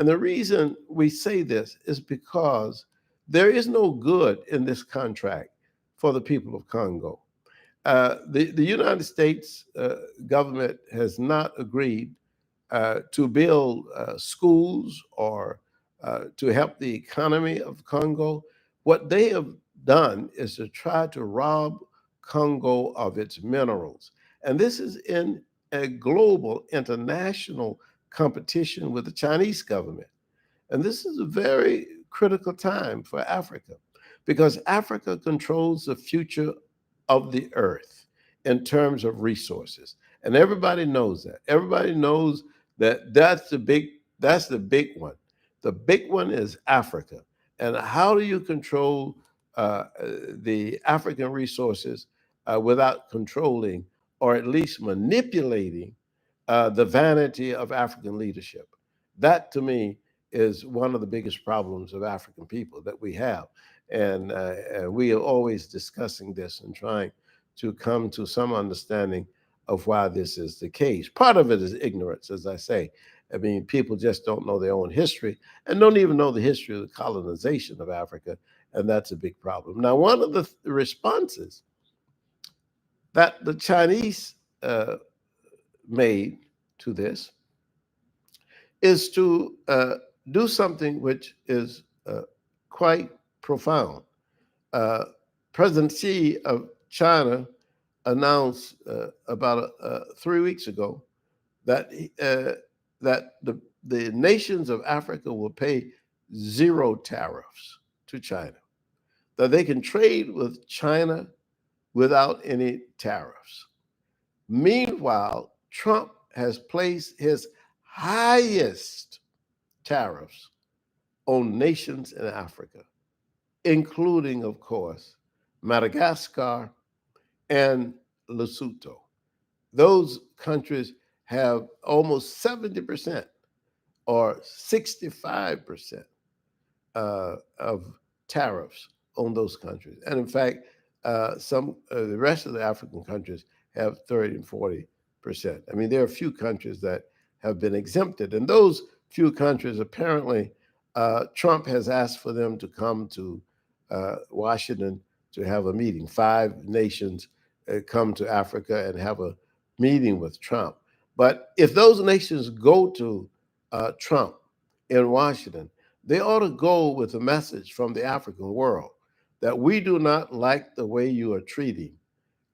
And the reason we say this is because there is no good in this contract for the people of Congo. The United States government has not agreed to build schools or to help the economy of Congo. What they have done is to try to rob Congo of its minerals. And this is in a global, international competition with the Chinese government. And this is a very critical time for Africa because Africa controls the future of the earth in terms of resources. And everybody knows that. Everybody knows that that's the big one. The big one is Africa. And how do you control the African resources without controlling or at least manipulating the vanity of African leadership? That to me is one of the biggest problems of African people that we have. And we are always discussing this and trying to come to some understanding of why this is the case. Part of it is ignorance, as I say. I mean, people just don't know their own history and don't even know the history of the colonization of Africa, and that's a big problem. Now, one of the responses that the Chinese made to this is to do something which is quite profound. Uh, President Xi of China announced about 3 weeks ago that that the nations of Africa will pay zero tariffs to China, that they can trade with China without any tariffs. Meanwhile, Trump has placed his highest tariffs on nations in Africa, including, of course, Madagascar and Lesotho. Those countries have almost 70% or 65% of tariffs on those countries. And in fact, the rest of the African countries have 30 and 40%. I mean, there are a few countries that have been exempted. And those few countries, apparently, Trump has asked for them to come to Washington to have a meeting. 5 nations come to Africa and have a meeting with Trump. But if those nations go to Trump in Washington, they ought to go with a message from the African world that we do not like the way you are treating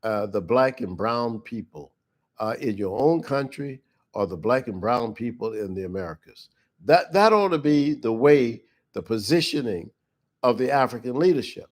the black and brown people in your own country or the black and brown people in the Americas. That ought to be the way, the positioning of the African leadership.